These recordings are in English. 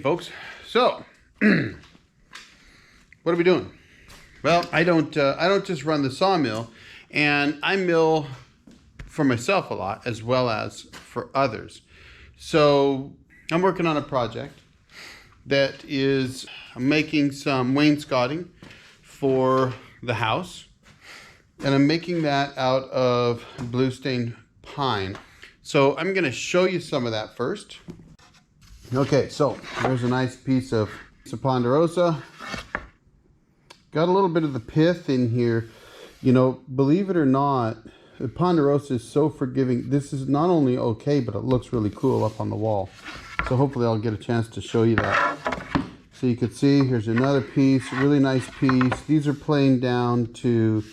folks. So, what are we doing? Well, I don't just run the sawmill, and I mill for myself a lot as well as for others. So I'm working on a project that is making some wainscoting for the house, and I'm making that out of blue stain pine. So I'm going to show you some of that first. Okay, so there's a nice piece of ponderosa. Got a little bit of the pith in here. You know, believe it or not, the ponderosa is so forgiving. This is not only okay, but it looks really cool up on the wall. So hopefully I'll get a chance to show you that. So you can see here's another piece, really nice piece. These are planed down to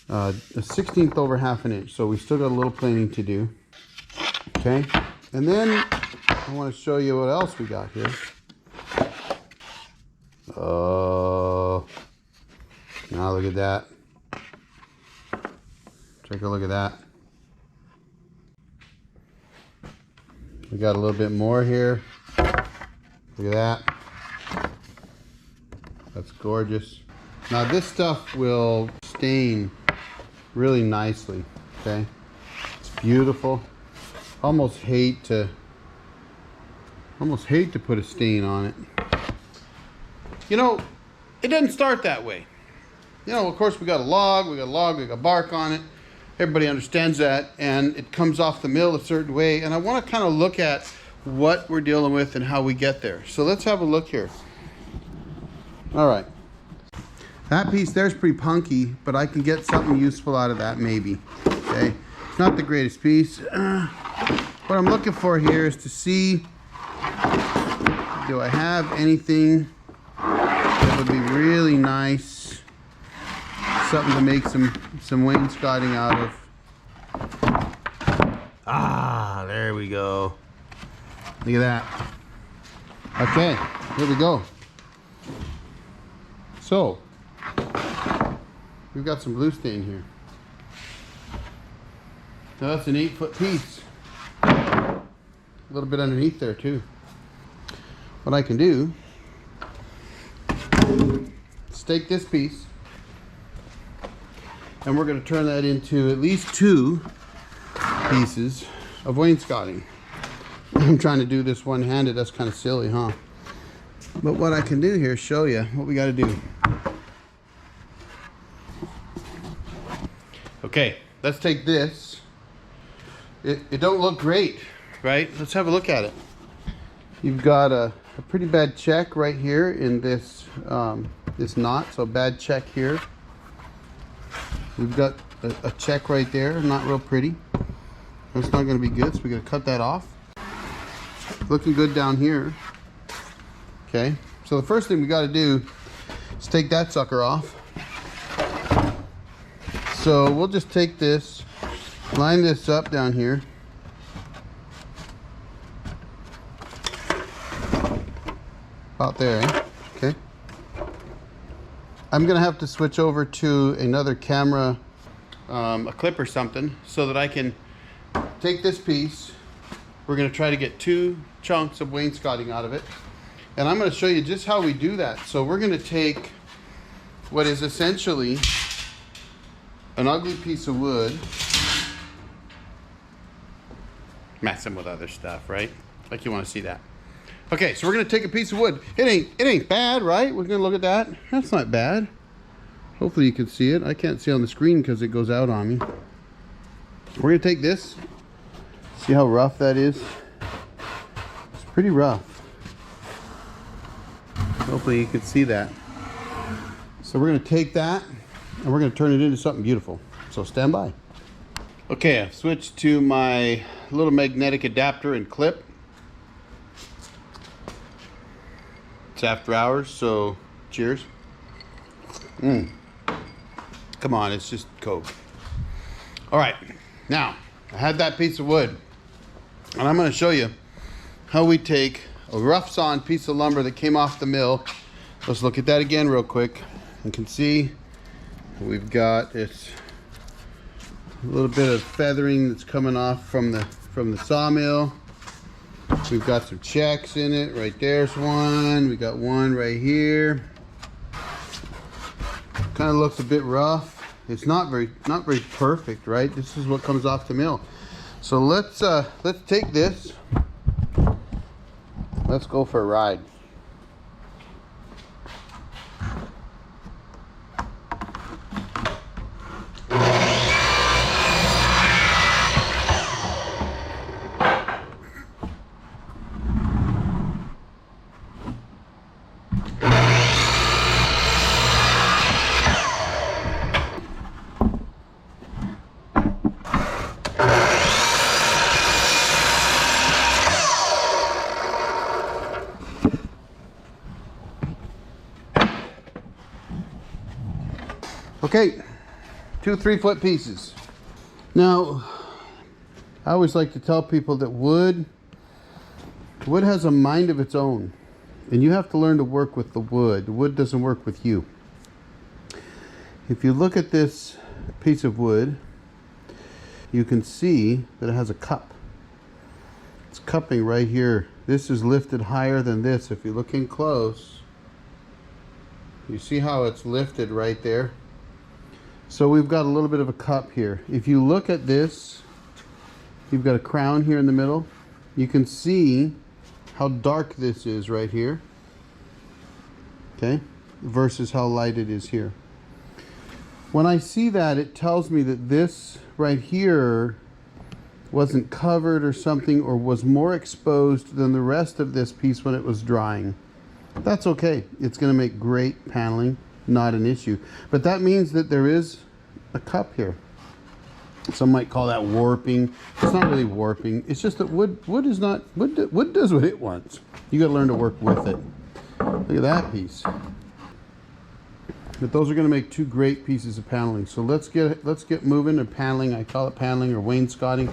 a 1/16 over half an inch. So we still got a little planing to do. Okay, and then I want to show you what else we got here. Oh, now look at that. Take a look at that. We got a little bit more here. Look at that. That's gorgeous. Now this stuff will stain really nicely, okay? It's beautiful. Almost hate to put a stain on it. You know, it doesn't start that way. You know, of course we got a log, we got bark on it. Everybody understands that, and it comes off the mill a certain way, and I want to kind of look at what we're dealing with and how we get there. So let's have a look here. All right. That piece there's pretty punky, but I can get something useful out of that maybe. Okay. It's not the greatest piece. What I'm looking for here is to see, do I have anything that would be really nice, something to make some wainscoting out of. Ah, there we go. Look at that. Okay, here we go. So, we've got some blue stain here. Now that's an 8-foot piece. A little bit underneath there too. What I can do is take this piece, and we're going to turn that into at least 2 pieces of wainscoting. I'm trying to do this one-handed. That's kind of silly, huh? But what I can do here is show you what we got to do. Okay, let's take this. It don't look great, right? Let's have a look at it. You've got a pretty bad check right here in this this knot, so bad check here. We've got a check right there, not real pretty. That's not going to be good, so we're going to cut that off. Looking good down here. Okay, so the first thing we got to do is take that sucker off. So we'll just take this, line this up down here. About there, eh? Okay. I'm gonna have to switch over to another camera, a clip or something, so that I can take this piece. We're gonna try to get 2 chunks of wainscoting out of it. And I'm gonna show you just how we do that. So we're gonna take what is essentially an ugly piece of wood, messing with other stuff, right? Like you want to see that. Okay, so we're gonna take a piece of wood. It ain't bad, right? We're gonna look at that. That's not bad. Hopefully you can see it. I can't see on the screen because it goes out on me. We're gonna take this. See how rough that is? It's pretty rough. Hopefully you can see that. So we're gonna take that and we're going to turn it into something beautiful. So stand by. Okay, I've switched to my little magnetic adapter and clip. It's after hours, so cheers. Come on, it's just Coke. All right, now I had that piece of wood, and I'm going to show you how we take a rough sawn piece of lumber that came off the mill. Let's look at that again real quick. You can see we've got this a little bit of feathering that's coming off from the sawmill. We've got some checks in it. Right there's one. We got one right here. Kind of looks a bit rough. It's not very perfect, right? This is what comes off the mill. So let's take this. Let's go for a ride. Okay, 2 3-foot pieces. Now, I always like to tell people that wood has a mind of its own, and you have to learn to work with the wood. The wood doesn't work with you. If you look at this piece of wood, you can see that it has a cup. It's cupping right here. This is lifted higher than this. If you look in close, you see how it's lifted right there? So we've got a little bit of a cup here. If you look at this, you've got a crown here in the middle. You can see how dark this is right here, okay, versus how light it is here. When I see that, it tells me that this right here wasn't covered or something, or was more exposed than the rest of this piece when it was drying. That's okay. It's going to make great paneling. Not an issue, but that means that there is a cup here. Some might call that warping. It's not really warping. It's just that wood does what it wants. You got to learn to work with it. Look at that piece. But those are going to make 2 great pieces of paneling. So let's get moving to paneling. I call it paneling or wainscoting.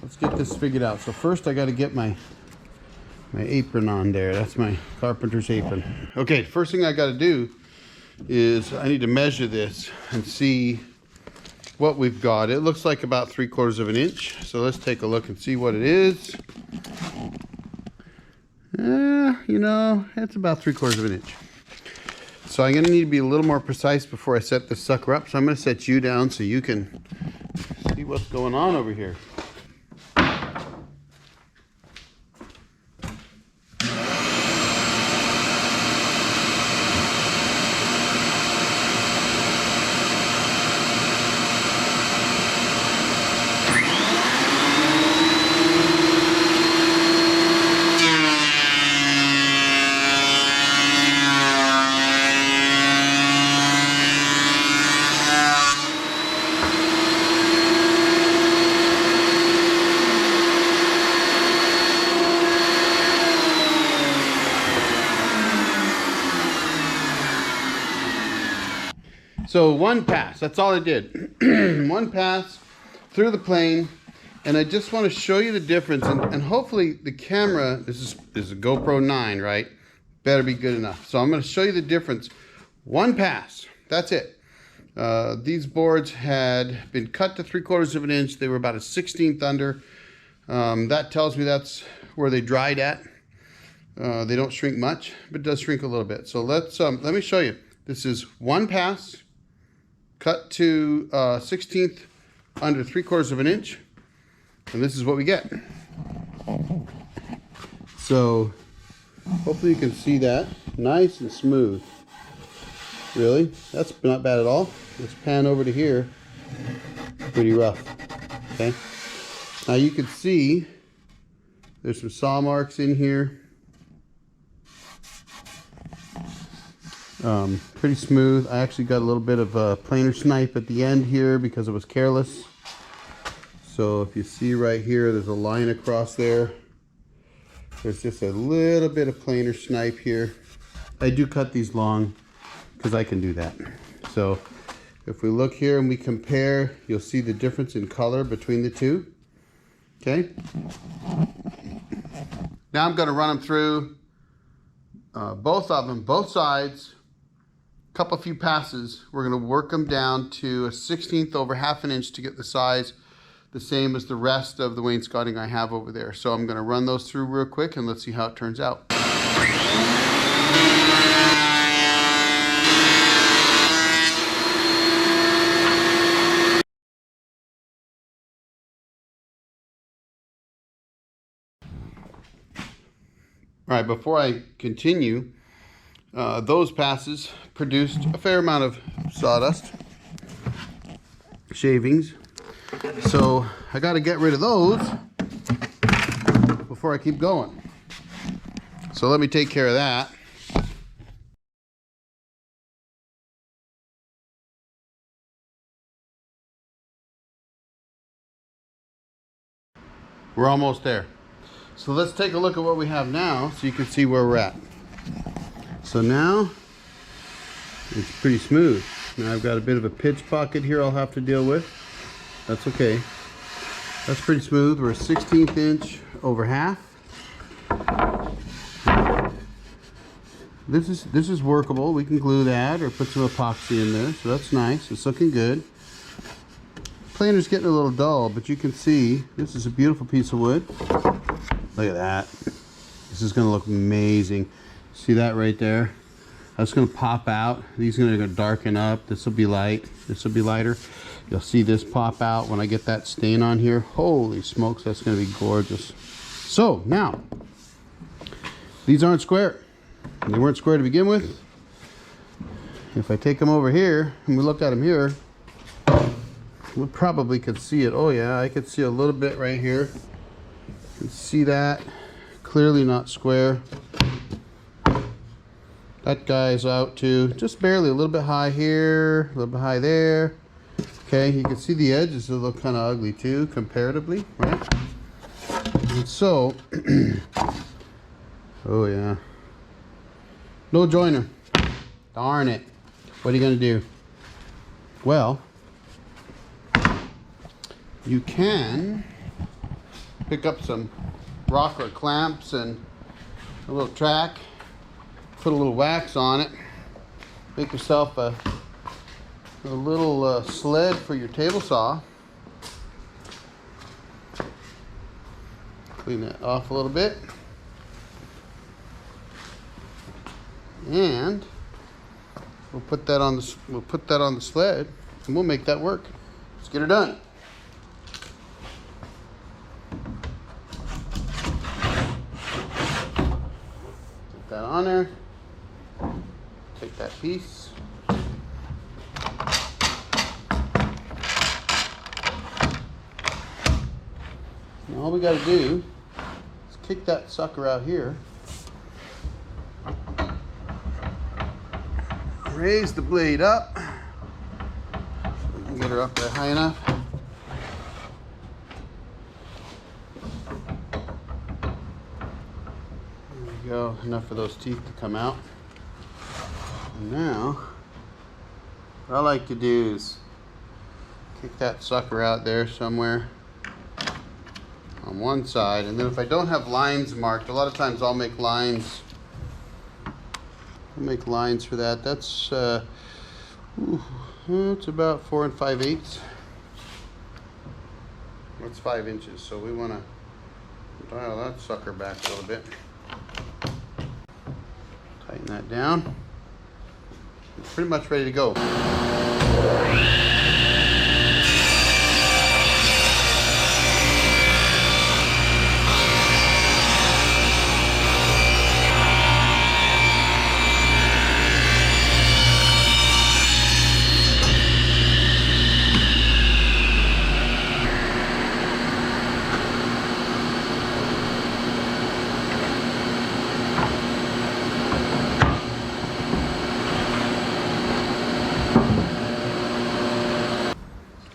Let's get this figured out. So first I got to get my apron on there. That's my carpenter's apron. Okay, first thing I got to do is I need to measure this and see what we've got. It looks like about 3/4 of an inch. So let's take a look and see what it is. You know, it's about 3/4 of an inch. So I'm going to need to be a little more precise before I set this sucker up. So I'm going to set you down so you can see what's going on over here. So 1 pass, that's all I did. 1 pass through the plane, and I just want to show you the difference, and hopefully the camera, this is a GoPro 9, right? Better be good enough. So I'm going to show you the difference. 1 pass, that's it. These boards had been cut to 3/4 of an inch. They were about a 1/16 under. That tells me that's where they dried at. They don't shrink much, but it does shrink a little bit. So let me show you. This is 1 pass, cut to 1/16 under 3/4 of an inch, and this is what we get. So hopefully you can see that. Nice and smooth. Really, that's not bad at all. Let's pan over to here. Pretty rough. Okay, now you can see there's some saw marks in here. Pretty smooth. I actually got a little bit of a planer snipe at the end here because it was careless. So if you see right here, there's a line across there. There's just a little bit of planer snipe here. I do cut these long because I can do that. So if we look here and we compare, you'll see the difference in color between the two. Okay. Now I'm going to run them through both of them, both sides. A few passes. We're going to work them down to a 1/16 over 1/2 inch to get the size the same as the rest of the wainscoting I have over there. So I'm going to run those through real quick and let's see how it turns out. All right, before I continue, those passes produced a fair amount of sawdust shavings. So I got to get rid of those before I keep going. So let me take care of that. We're almost there. So let's take a look at what we have now so you can see where we're at. So now it's pretty smooth. Now I've got a bit of a pitch pocket here I'll have to deal with. That's okay. That's pretty smooth. We're a 1/16 inch over half. This is workable. We can glue that or put some epoxy in there. So that's nice. It's looking good. Planer's getting a little dull, but you can see this is a beautiful piece of wood. Look at that. This is going to look amazing. See that right there? That's going to pop out. These are going to darken up. This will be light. This will be lighter. You'll see this pop out when I get that stain on here. Holy smokes, that's going to be gorgeous. So now, these aren't square. They weren't square to begin with. If I take them over here and we look at them here, we probably could see it. Oh yeah, I could see a little bit right here. You can see that. Clearly not square. That guy's out too. Just barely, a little bit high here, a little bit high there. Okay, you can see the edges look kind of ugly too, comparatively, right? And so, oh yeah. No joiner. Darn it. What are you gonna do? Well, you can pick up some rocker clamps and a little track, put a little wax on it, make yourself a little sled for your table saw. Clean that off a little bit. And we'll put that on the sled and we'll make that work. Let's get her done. Put that on there. Take that piece. Now all we got to do is kick that sucker out here. Raise the blade up. We can get her up there high enough. There we go. Enough for those teeth to come out. And now, what I like to do is kick that sucker out there somewhere on one side, and then if I don't have lines marked, a lot of times I'll make lines. I'll make lines for that. That's it's about 4 5/8. That's 5 inches. So we want to dial that sucker back a little bit. Tighten that down. It's pretty much ready to go.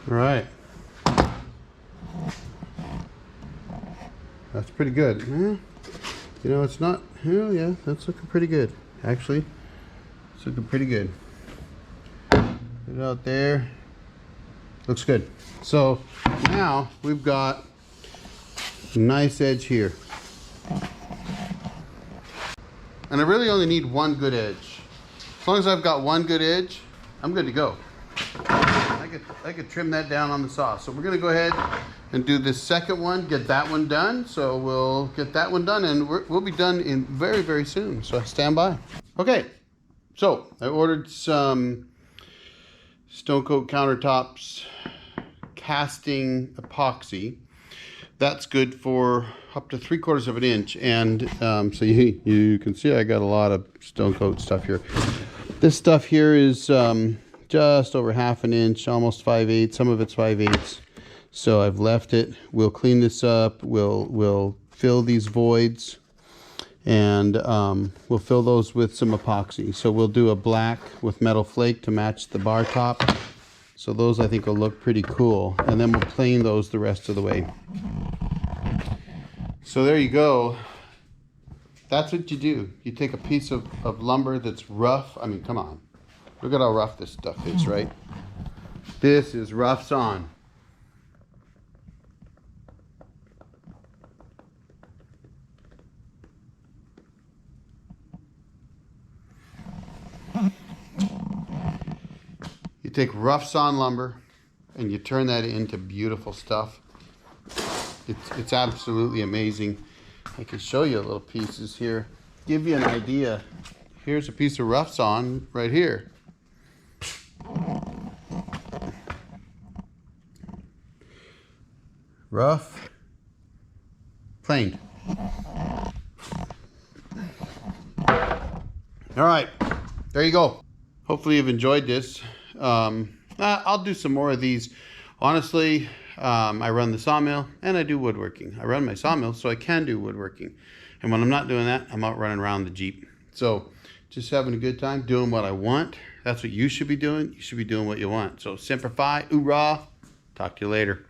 Right. That's pretty good. You know, it's not, oh yeah, that's looking pretty good. Actually, it's looking pretty good. Put it out there. Looks good. So now we've got a nice edge here. And I really only need one good edge. As long as I've got one good edge, I'm good to go. I could trim that down on the saw. So we're going to go ahead and do this second one, get that one done. So we'll get that one done, and we'll be done in very, very soon. So stand by. Okay, so I ordered some Stone Coat countertops casting epoxy. That's good for up to 3/4 of an inch, and so you can see I got a lot of Stone Coat stuff here. This stuff here is just over 1/2 inch, almost 5/8. Some of it's 5/8. So I've left it. We'll clean this up. We'll fill these voids, and we'll fill those with some epoxy. So we'll do a black with metal flake to match the bar top. So those I think will look pretty cool, and then we'll plane those the rest of the way. So there you go. That's what you do. You take a piece of lumber that's rough. I mean, come on. Look at how rough this stuff is, right? This is rough sawn. You take rough sawn lumber and you turn that into beautiful stuff. It's absolutely amazing. I can show you little pieces here, give you an idea. Here's a piece of rough sawn right here. Rough, planed. All right, there you go. Hopefully you've enjoyed this. I'll do some more of these. Honestly, I run the sawmill and I do woodworking. I run my sawmill so I can do woodworking. And when I'm not doing that, I'm out running around the Jeep. So just having a good time, doing what I want. That's what you should be doing. You should be doing what you want. So Semper Fi, hoorah. Talk to you later.